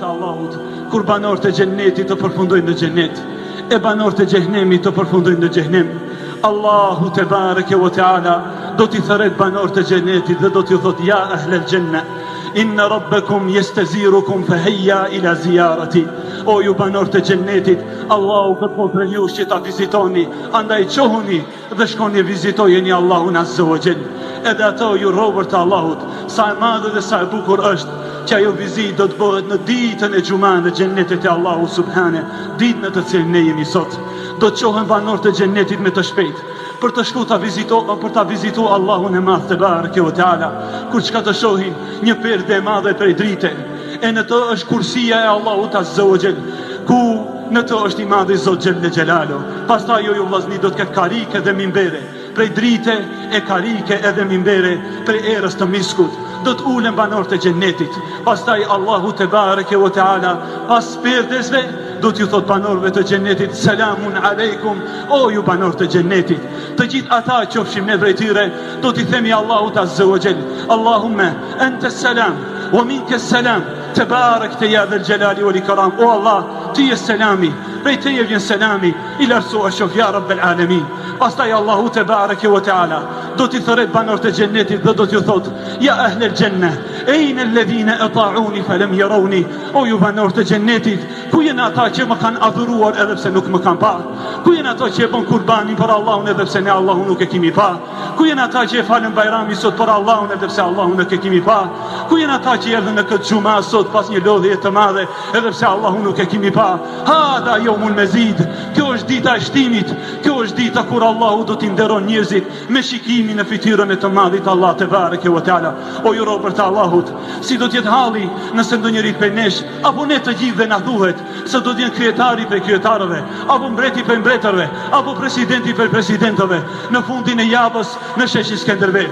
të Allahut, kur banorët e xhennetit të përfundojnë në xhennet, e banorët e xhehenemit të përfundojnë në xhehenem. Allahu te bareke ve teala do t'i thërret banorët e xhennetit dhe do t'ju thotë: ja ahlel xhenna, inna rabbakum yastazirukum fahayya ila ziyarati. O ju banorët e xhennetit, Allahu ka thënë për ju që ta vizitoni, andaj qohuni dhe shkoni vizitojeni Allahun azza wa jall. Edhe ato ju robër të Allahut, sa e madhe dhe sa e bukur është që ajo vizit do të bëhet në ditën e xumah në xhennetet e Allahu subhane, ditën në të cilën ne jemi sot. Do të qohen banorët e xhennetit me të shpejt për të shku për ta vizitu Allahun e madh te bareke ve teala, kur çka të shohin një perde e madhe prej drite, e në të është kursia e Allahut azza wa jall, ku në të është i madhi Zot xhelle xhelalu. Pastaj ju vllazni do të ketë karike dhe minbere, prej drite e karike edhe minbere, prej erës të miskut. Do të ulen banorët e xhennetit. Pastaj Allahu te bareke ve teala pas perdesve do t'ju thot banorëve të xhennetit: selamun aleikum, o ju banorët e xhennetit. Të gjithë ata qofshim ne prej tyre, do t'i themi Allahut azza wa jall: Allahumma anta salam wa minka salam, tebarekte ya dhel jalali wal ikram. O Allah, ti je selami, prej teje vjen selami, i lartësuar shof ya rabbel alamin. Pastaj Allahu te bareke ve teala do t'i thërret banorët e xhennetit dhe do t'ju thot: ja ahlel xhenna, ejnë alladhina ata'uni falam yarawni. O ju banorët e xhennetit, ku janë ata që më kanë adhuruar edhe pse nuk më kanë pa? Ku janë ata që e bën kurbanin për Allahun edhe pse ne Allahun nuk e kemi pa? Ku janë ata që e falën Bajramin sot për Allahun edhe pse Allahun nuk e kemi pa? Ku janë ata që erdhën në këtë xuma sot pas një lodhje të madhe edhe pse Allahun nuk e kemi pa? Hada yawmul mazid. Kjo është dita e shtimit, kjo është dita kur Allahu do t'i nderon njerëzit me shikimin në fytyrën e të madhit Allah te bareke ve teala. O ju robër të Allahut, si do t'jetë halli nëse ndonjëri prej nesh apo ne të gjithë dhe na thuhet se do t'jenë kryetari për kryetarëve, apo mbreti për mbretërve, apo presidenti për presidentëve në fundin e javës në sheshi Skënderbej.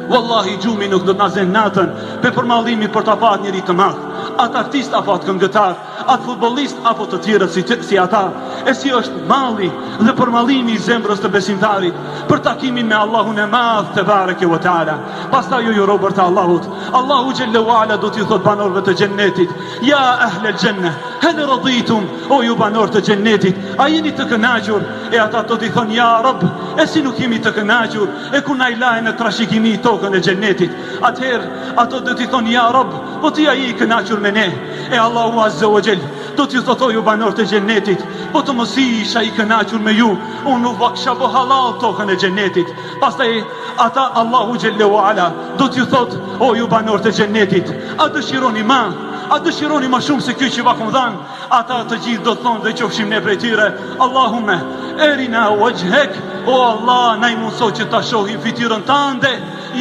Wallahi gjumi nuk do të na zen natën për përmallimin për ta patur njëri të madh, atë artist apo atë këngëtar, atë futbollist apo të tjerë si ata. E si është malli dhe përmallimi i zemrës të besimtarit për takimin me Allahun e madh te bareke ve teala. Pastaj ju robër të Allahut, Allahu xhelle ve ala do t'ju thot banorëve të xhennetit: ja ahlel xhenna, hal raditum, o ju banorë të xhennetit, a jeni të kënaqur? E ata do t'i thonë: ja Rabb, e si nuk jemi të kënaqur, e ku na i lajnë në trashëgimi tokën e xhennetit. Atëherë ato do t'i thonë: ja Rabb, po ti ai i kënaqur me ne? E Allahu azza wa jall do t'ju thotë: ju banorët e xhennetit, po të mos isha i kënaqur me ju, unë nuk kisha bë halal tokën e xhennetit. Pastaj ata Allahu xhelle ve ala do t'ju thotë: o ju banorët e xhennetit, a dëshironi më? A dëshironi më shumë se ky që vakum dhan? Ata të gjithë do të thonë dhe qofshim ne prej tyre: Allahumme erina wajhek, o Allah, na i mundso që ta shohim fytyrën tënde.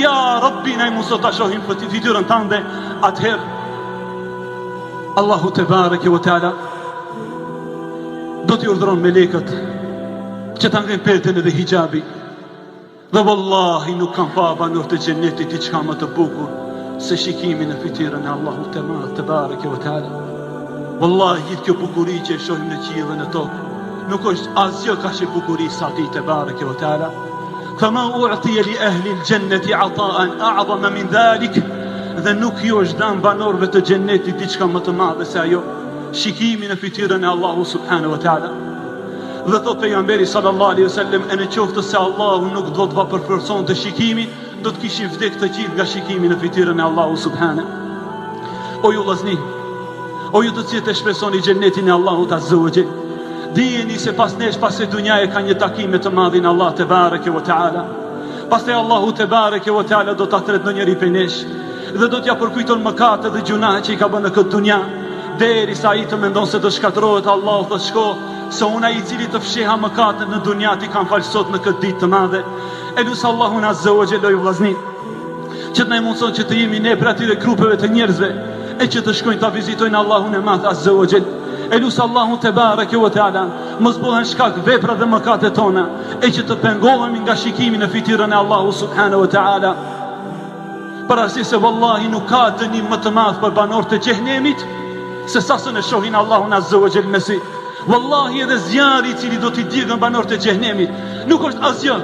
Ja Rabbi, na i mundso ta shohim fytyrën tënde. Atëherë Allahu te bareke ve teala do t'i urdhëron melekët që ta ngrenë perden edhe hijabi. Dhe wallahi nuk kanë pa banorët e xhennetit diçka më të bukur se shikimin në fytyrën e Allahut te bareke ve teala. Wallahi gjithë kjo bukuri që e shohim në qiell dhe në tokë nuk është asgjë kaq e bukuri sa ti te bareke ve teala. Fama u'tiya li ahli al-jannati 'ata'an a'zama min dhalik. Dhe nuk ju është dhënë banorëve të xhennetit diçka më të madhe se ajo, shikimi në fytyrën e Allahu subhanahu wa taala. Dhe thot pejgamberi sallallahu alaihi wasallam: e në qoftë se Allahu nuk do të përforconte shikimin, do të kishin vdekur të gjithë nga shikimi në fytyrën e Allahu subhanahu. O ju vllazni, o ju të cilët e shpresoni xhennetin e Allahut azza wa jall, dijeni se pas nesh, pas e dunjaje ka një takim me të madhin Allah te bareke ve teala. Pastaj Allahu te bareke ve teala do ta tret ndonjëri prej nesh dhe do t'ja përkujton mëkatet dhe gjuna që i ka bërë në këtë dunja, derisa ai të mendon se do shkatërrohet. Allahu thotë: shko, se unë ai i cili të fsheha mëkatet në dunja ti kam fal sot në këtë ditë të madhe. E lutem Allahun azza wa jalla ju vllazni që të na mundson që të jemi ne për atyre grupeve të njerëzve e që të shkojnë ta vizitojnë Allahun e madh azza wa jall. E lutem Allahun te bareke ve teala mos bëhen shkak veprat dhe mëkatet tona e që të pengohemi nga shikimi në fytyrën e Allahu subhanahu wa taala. Për arsye se wallahi nuk ka dënim më të madh për banorët e xhehenemit se sa se ne shohin Allahun azza wa jall mesi. Wallahi edhe zjarri i cili do t'i djegën banorët e xhehenemit nuk është asgjë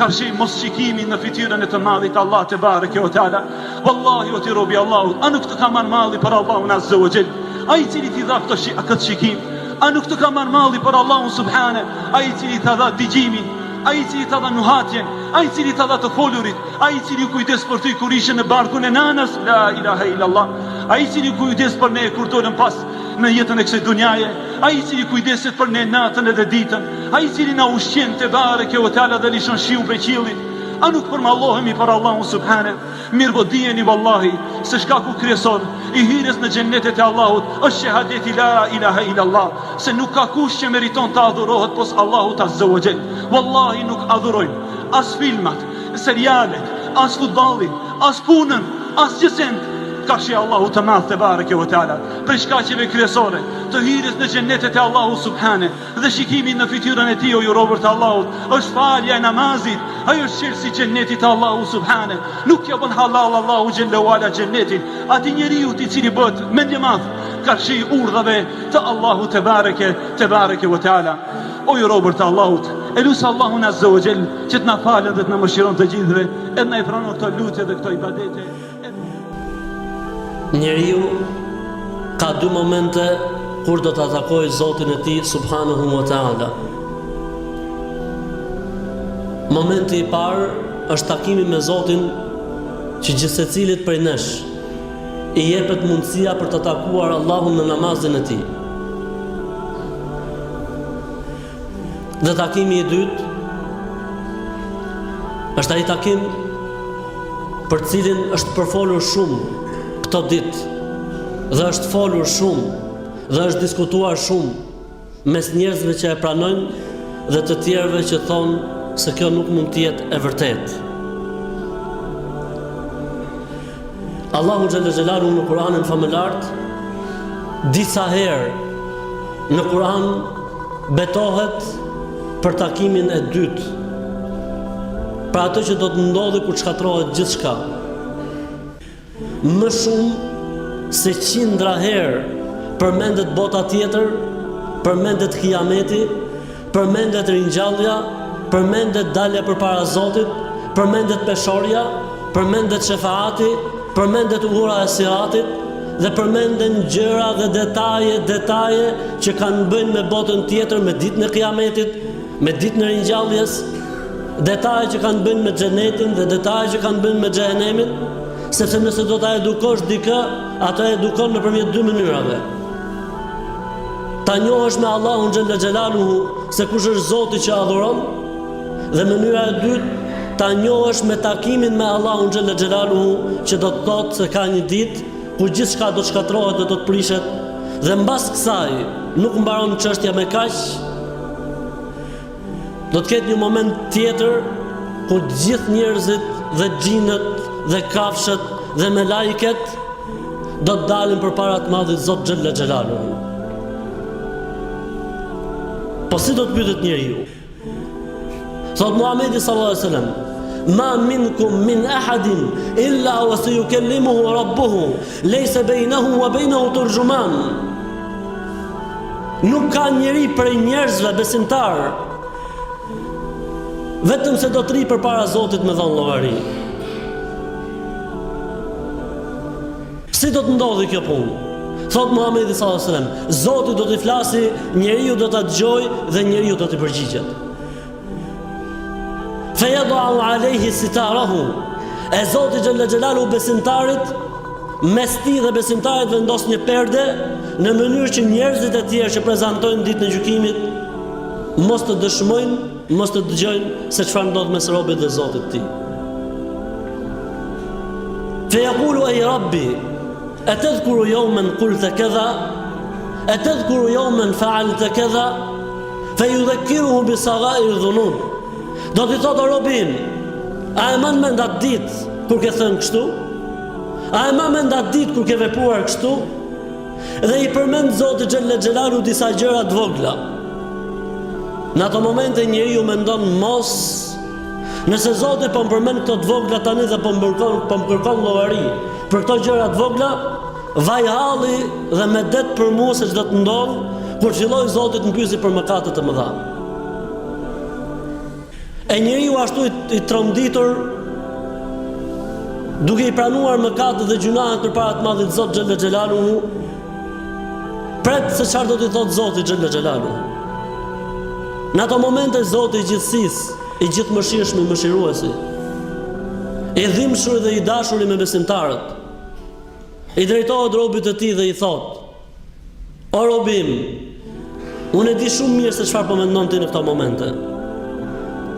karshi mos shikimi në fytyrën e të madhit Allah te bareke ve teala. Wallahi o ti robi Allahut, a nuk të ka marrë malli për Allahun azza wa jall? ai i cili t'i dha këtë shikim, a nuk të ka marrë malli për Allahun subhane, ai i cili t'a dha dëgjimin, ai i cili t'a dha nuhatjen, ai i cili t'a dha të folurit, ai i cili kujdes për ty kur ishe në barkun e nanës, la ilaha illallah, ai i cili kujdes për ne kur dolëm pas në jetën e kësaj dunjaje, ai i cili kujdeset për ne natën edhe ditën, ai i cili na ushqen te bareke o teala dhe lishon shiu prej qiellit. A nuk përmallohemi për Allahun subhane? Mirë po dijeni vallahi se shkaku kryesor i hyrjes në xhennetet e Allahut është shahadeti la ilaha illallah, se nuk ka kush që meriton të adhurohet pos Allahut azza wa jall. Wallahi nuk adhurojnë as filmat, serialet, as futbollin, as punën, as gjësend, ka shi Allahu të madh te bareke ve teala, për shkaqeve kryesore të hyrjes në xhennetet e Allahut subhane dhe shikimin në fytyrën e tij o ju robër të Allahut, është falja e namazit, ajo është çelësi xhennetit të Allahut subhane. Nuk ja bën halal Allahu xhella wala xhennetin atij njeriu i cili bëhet mendje madh ka shi urdhave të Allahut te bareke ve teala. O ju robër të Allahut, e lusë Allahun azza wa jall që të na falë dhe të na mëshiron të gjithëve, edhe na i pranon këto lutje dhe këto ibadete. Njeriu ka dy momente kur do të atakojë Zotin e tij subhanahu wa taala. Momenti i parë është takimi me Zotin, që gjithsecilit prej nesh i jepet mundësia për të takuar Allahun në namazin e tij. Dhe takimi i dytë është ai takim për cilin është përfolur shumë këto ditë, dhe është folur shumë, dhe është diskutuar shumë mes njerëzve që e pranojnë dhe të tjerëve që thonë se kjo nuk mund të jetë e vërtetë. Allahu xhalla xhelalu në Kur'anin famëlart disa herë në Kur'an betohet për takimin e dytë, për atë që do të ndodhi kur shkatërrohet gjithçka. Më shumë se 100 herë përmendet bota tjetër, përmendet kiameti, përmendet ringjallja, përmendet dalja përpara Zotit, përmendet peshorja, përmendet shefaati, përmendet ura e siratit, dhe përmenden gjëra dhe detaje që kanë bënë me botën tjetër, me ditën e kiametit, me ditën e ringjalljes, detaje që kanë bënë me xhenetin dhe detaje që kanë bënë me xhehenemin, sepse nëse do ta edukosh dikë, ata edukon nëpërmjet dy mënyrave. Ta njohësh me Allahun xhalla xhelaluhu se kush është Zoti që adhuron, dhe mënyra e dytë ta njohësh me takimin me Allahun xhalla xhelaluhu, që do të thotë se ka një ditë ku gjithçka do të shkatërrohet dhe do të prishet, dhe mbas kësaj nuk mbaron çështja me kaq. Do të ketë një moment tjetër ku të gjithë njerëzit dhe xhinët dhe kafshët dhe me lajket do të dalin përpara të madhit Zot xhalla xhelaluhu. Po si do të pyetet njeriu? Thot Muhamedi sallallahu alaihi wasallam: "Ma minkum min ahadin illa wa sayukallimuhu rabbuhu, laysa bainahu wa bainahu turjuman." Nuk ka njeri prej njerëzve besimtar vetëm se do të ri përpara Zotit me dhënë llogari. Si do të ndodhi kjo punë? Thot Muhamedi sallallahu alaihi wasallam: Zoti do t'i flasi, njeriu do ta dëgjojë dhe njeriu do t'i përgjigjet. Fayad'u alayhi sitarahu. E Zoti xhalla xhelalu besimtarit, mes tij dhe besimtarit vendos një perde në mënyrë që njerëzit e tjerë që prezantojnë ditën e gjykimit mos të dëshmojnë, mos të dëgjojnë se çfarë ndodh mes robit dhe Zotit të tij. Fayaqulu ay rabbi atadhkuru yawman qulta kadha, atadhkuru yawman fa'alta kadha, fayudhakkiruhu bi sagha'ir dhunub. Do t'i thotë robin: a e man mend atë ditë kur ke thënë kështu? A e man mend atë ditë kur ke vepruar kështu? Dhe i përmend Zoti xhalla xhelalu disa gjëra të vogla. Në ato momente njeriu mendon mos, nëse Zoti po më përmend këto të vogla tani dhe po më kërkon llogari për këto gjëra të vogla, vaj halli dhe me det për mua se ç'do të ndodh kur filloj Zoti të më pyesi për mëkatet e mëdha. E njeriu ashtu i tromditur, duke i pranuar mëkatet dhe gjunahet përpara të madhit Zot xhalla xhelaluhu, Pret se çfarë do t'i thotë Zoti xhalla xhelalu. Në ato momente Zoti i gjithësisë, i gjithë mëshirshëm, i mëshiruesi, i dhimbshur dhe i dashuri me besimtarët, i drejtohet robit të tij dhe i thotë: O robim, unë e di shumë mirë se çfarë po mendon ti në këto momente.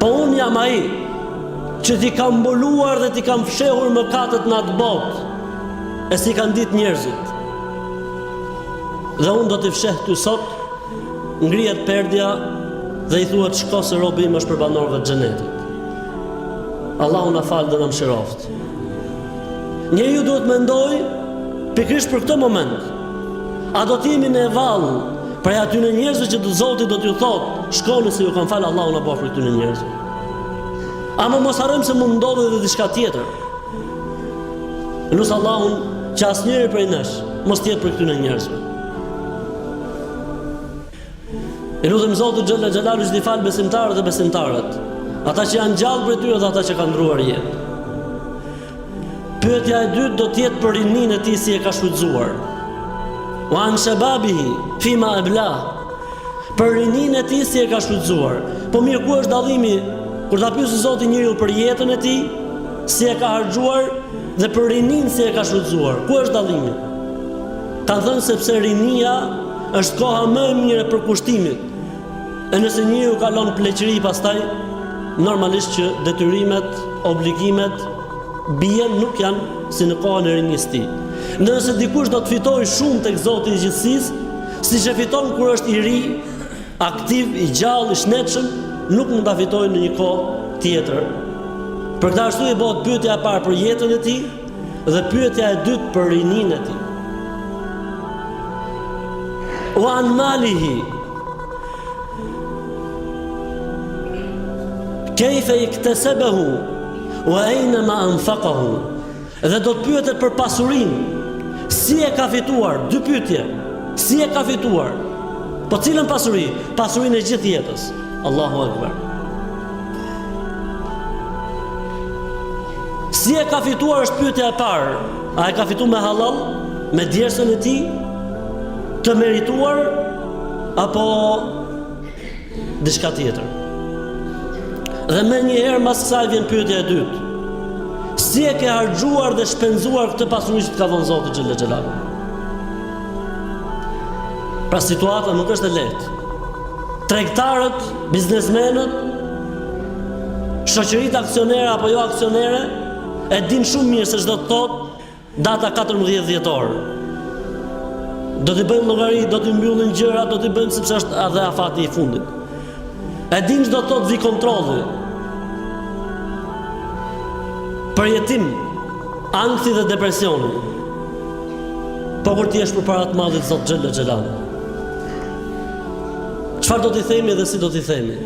Po unë jam ai që ti kam mbuluar dhe ti kam fshehur mëkatet në atë botë, e si kanë ditë njerëzit. Dhe unë do t'i fsheh ty sot, ngrihet perdja dhe i thuhet shko se robi im është për banorëve të xhenetit. Allahu na fal dhe na mëshiroft. Njeriu duhet mendoj pikërisht për këtë moment. A do t'jemi në vallë për atyre njerëzve që Zoti do t'ju thotë, shkoni se ju kanë falë Allahu na bëf për këtyre njerëzve. Ama mos harrojmë se mund ndodhe edhe diçka tjetër. Lutë Allahun që asnjëri prej nesh mos të jetë për këtyre njerëzve. E lutem Zotin xhalla xhelalu që t'i falë besimtarët dhe besimtarët, ata që janë gjallë për tyre dhe ata që kanë ndruar jetë. Pyetja e dytë do të jetë për rininë e tij si e ka shfrytzuar. Wa an shababihi fima abla. Për rininë e tij si e ka shfrytzuar. Po mirë, ku është dallimi kur ta pyesë Zoti njeriu për jetën e tij, si e ka harxuar, dhe për rininë si e ka shfrytzuar? Ku është dallimi? Kanë thënë sepse rinia është koha më e mirë e përkushtimit. E nëse njeriu kalon pleqëri pastaj, normalisht që detyrimet, obligimet bien nuk janë si në kohën e rinisë tij. Nëse dikush do të fitojë shumë tek Zoti i gjithësisë, siç e fiton kur është i ri, aktiv, i gjallë, i shnetshëm, nuk mund ta fitojë në një kohë tjetër. Për këtë arsye bëhet pyetja e parë për jetën e tij dhe pyetja e dytë për rininë e tij. Wa an malihi kayfa iktasabahu wa ayna ma anfaqahu. Dhe do të pyetet për pasurinë. Si e ka fituar? Dy pyetje. Si e ka fituar? Po cilën pasuri? Pasurinë e gjithë jetës. Allahu Akbar. Si e ka fituar është pyetja e parë. A e ka fituar me halal, me djersën e tij, të merituar, apo diçka tjetër? Dhe më njëherë mas kësaj vjen pyetja e dytë. Si e ke harxuar dhe shpenzuar këtë pasuri që të ka dhënë Zoti xhalla xhelalu? Pra situata nuk është e lehtë. Tregtarët, biznesmenët, shoqëritë aksionere apo jo aksionere e din shumë mirë se çdo të thotë data 14 dhjetor. Do t'i bëjnë llogari, do t'i mbyllin gjëra, do t'i bëjnë sepse është edhe afati i fundit. E din çdo të thotë vi kontrolli. Përjetim, ankthi dhe depresioni. Po kur ti jesh përpara të Madhit Zot xhalla xhelalu, çfarë do t'i themi dhe si do t'i themi?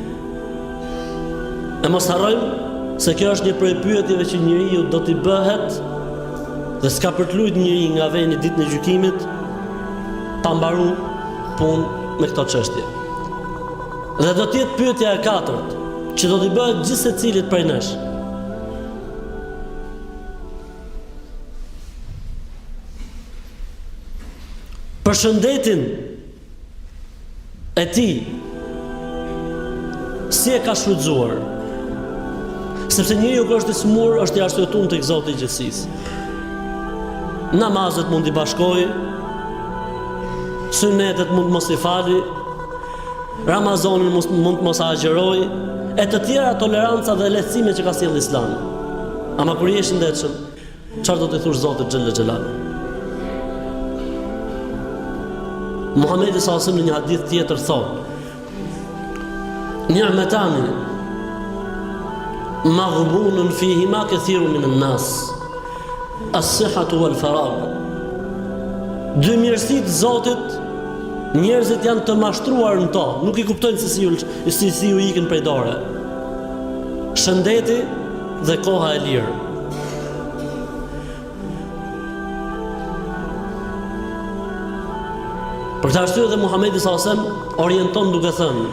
E mos harrojmë se kjo është një prej pyetjeve që njeriu do t'i bëhet dhe s'ka për të luajtur njeriu nga veni ditën e gjykimit pa mbaruar punë me këto çështje. Dhe do të jetë pyetja e katërt që do t'i bëhet gjithë secilit prej nesh. Për shëndetin e tij, si e ka shfrytzuar? Sepse njeriu që është i smur është i arsyetuar tek Zoti i gjithësisë. Namazet mund i bashkojë, sunetet mund mos i fali, Ramazanin mund mos agjeroj, e të tjera toleranca dhe lehtësime që ka sjellë Islami. Ama kur je i shëndetshëm, çfarë do të thosh Zotit xhalla xhelalu? Muhamedi sallallahu alaihi wasallam në një hadith tjetër thotë: Ni'matani maghbunun fihima kathirun min an-nas, as-sihhatu wal-faragh. Dy mirësitë të Zotit, njerëzit janë të mashtruar në to, nuk i kuptojnë se si ju ikin prej dore. Shëndeti dhe koha e lirë. Për këtë arsye dhe Muhamedi sallallahu alaihi wasallam orienton duke thënë: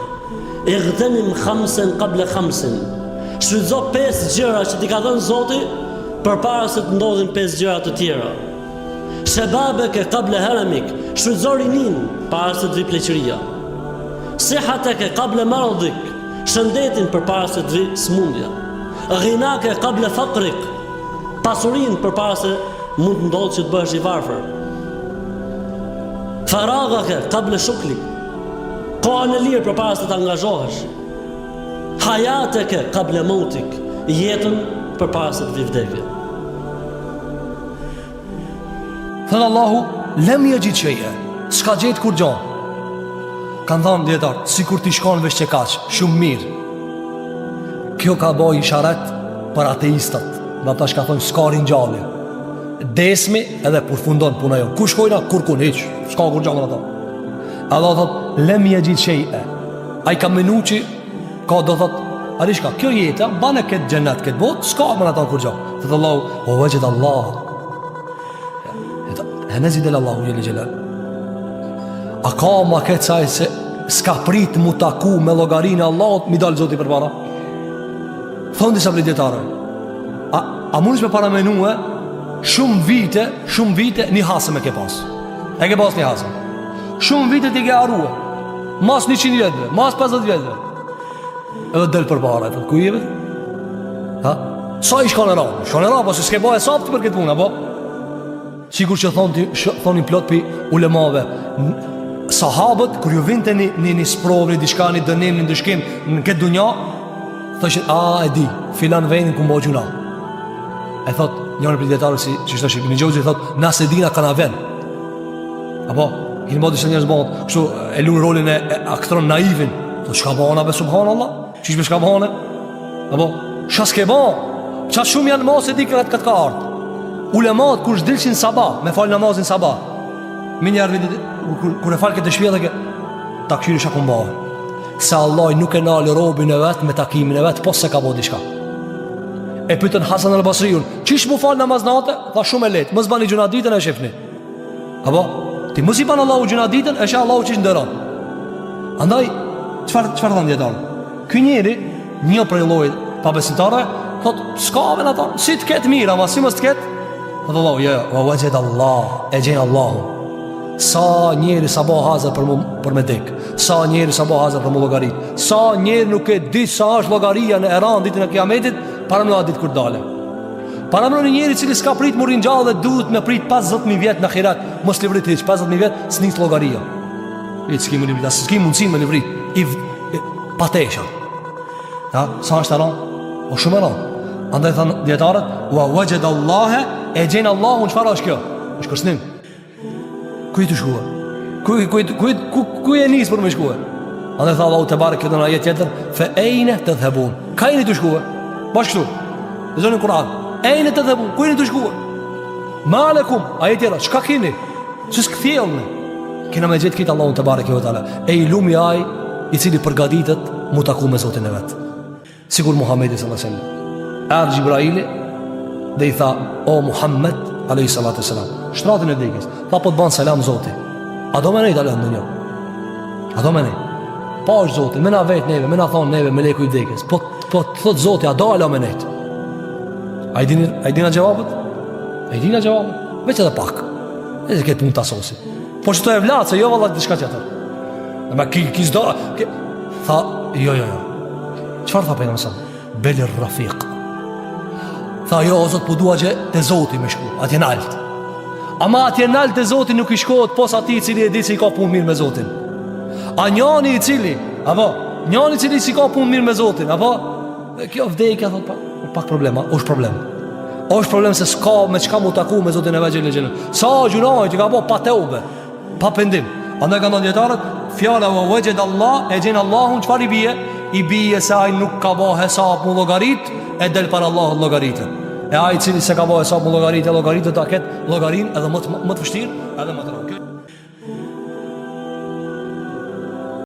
"Ightenim khamsan qabla khamsin." Shfrytëzo 5 gjëra që t'i ka dhënë Zoti përpara se të ndodhin 5 gjëra të tjera. Shababeke qable haramik, shfrytëzo rinin para se të vi pleqëria. Sihateke qable maradhik, shëndetin përpara se të vi smundja. Ghinake qable faqrik, pasurinë përpara se mund të ndodhë që të bëhesh i varfër. Faragake qable shuklik, kohën e lirë përpara se të angazhohesh. Hayateke qable mautik, jetën përpara se të vi vdekje. Thënë Allahu, lem yajid shay'a, s'ka gjetë kur gjo. Kanë thënë dietar, sikur ti shkon veç që kaq, shumë mirë. Kjo ka bëj isharet për ateistat, dhe ata shka thonë s'ka ringjallje. Desmi edhe përfundon puna jo. Ku shkojna? Kurkun, hiq, s'ka kur gjo në ata. Allah thot, lem yajid shay'a. Ai ka menu që ka do thot, arishka, kjo jeta, bane këtë gjennet, këtë botë, s'ka më në ata kur gjo. Thot Allahu, o vajgjit Allah. Henezi del Allahu jeli gjelal. A ka ma këtë saj se s'ka prit mu taku me llogarinë e Allahut mi dalë Zoti për para? Thonë disa pritjetare. A mundesh me paramenue shumë vite një hasë me ke pas. E ke pas një hasë. Shumë vite ti ke arrua. Mas 100 vjetëve, mas 50 vjetëve. Edhe del për para, e ku jeve? Ha? Sa i shkon e ra? Shkon e ra, po se s'ke ba e sapti për këtë puna, po? Sigur që thoni plot për ulemave, sahabët, kër ju vinte një sprovë, një dishka, një dënim, një dëshkim në këtë dunja, thoshin, e di, filan venin ku mbo gjuna. E thot, njërën për djetarë si që shtë shqipë, një gjozi thot, nëse dina kana ven. Apo, kini mbo dishtë njërës bëhët, kështu e lu rolin e aktron naivin, thot, shka bëhona be subhanallah, qishme shka bëhone? Apo, shka s'ke bëhon, qa shumë janë mos e di këtë ka artë. Ulemat kur shdilshin sabah, me falë namazin sabah, minjarë vidi, kur e falë këtë shpjeta ke, ta këshyri shakun bëhe. Se Allah nuk e nalë robin e vetë me takimin e vetë, pos se ka bo dishka. E pytën Hasan al-Basriun, qish mu falë namaz nate? Tha shumë e letë, mësë bani gjuna ditën e shifni. Apo, ti mësë i banë Allahu gjuna ditën, e shë Allahu qish ndëran. Andaj, qëfar thënë djetarë? Ky njeri, një prej lojt pa besimtare, thot, s'ka ave në ta, si të ketë mirë, ama si mës të ketë? Thot Allahu, wa wajed Allah, e gjenë Allahu. Sa njeri sa bo hazër për me dek, sa njeri sa bo hazër për më logarit, sa njeri nuk e ditë sa është logaria në Eran ditën e kiametit, para më në ditë kur dale. Para më në njeri cili s'ka prit më rinjallë dhe duhet me prit 50.000 vjetë në khirat, mos livrit hiq, 50.000 vjetë s'nis logaria. S'ki më livrit, s'ki mundësin me livrit, patesha. Ja, sa është Eran? O shumë Eran. Andaj thënë djetarët, wa wajed Allahe, e gjenë Allahu në qëfar është kjo? është kërsnim. Kuj të shkua? Kuj e nisë për me shkua? Andë e tha Allahu të barë këtë në ajet tjetër, fe ejne të dhebun. Ka e një të shkua? Bashkë këtu dhe zonin Kur'an. Ejne të dhebun, kuj e një të shkua? Malekum, ajet tjera, qka kini? Qës këthjelni? Kina me gjithë kitë Allahu të barë kjo të ala. E i lumi aj i cili përgaditet mu taku me Zotin e vetë. Sigur Muhammedi s.a.s. Erë Gjibraili dhe i tha, o Muhammed a.s. Shtratin e dikis, tha po të banë selam Zoti. A do me nejt alë në një? A do me nejt? Pa është Zoti, me na vetë neve, me na thonë neve, me leku i dikis. Po të thotë Zoti, a do alë me nejt? A i dina gjevabët? A i dina gjevabët? Veq edhe pak. E se këtë punë të asosi. Po që të e vlatë, se jo vallat dishka tjetër. E me ki zdo... Tha, jo. Qëfar tha pejna mësën? Belir Rafiq. Tha, jo, o Zot, po dua që të Zoti me shku, atje nalt. Ama atje nalt të Zoti nuk i shkohet pos ati cili e di se i ka punë mirë me Zotin. A njani i cili, apo, njani i cili si ka punë mirë me Zotin, apo, kjo vdekja, thot, pak problema, është problem. është problem se s'ka me qka mu taku me Zotin e vegjel e gjenë. Sa gjunaj që ka po pa teube, pa pendim. Andaj ka ndonë djetarët, fjala vë vëgjed Allah, e gjenë Allahun, qëfar i bije? I bije se aj nuk ka bo hesap mu logarit, e del për Allah logaritën. E aj cili se ka bo hesap mu logarit, e logaritët a ketë logarin edhe më të fështirë, edhe më të rëmë.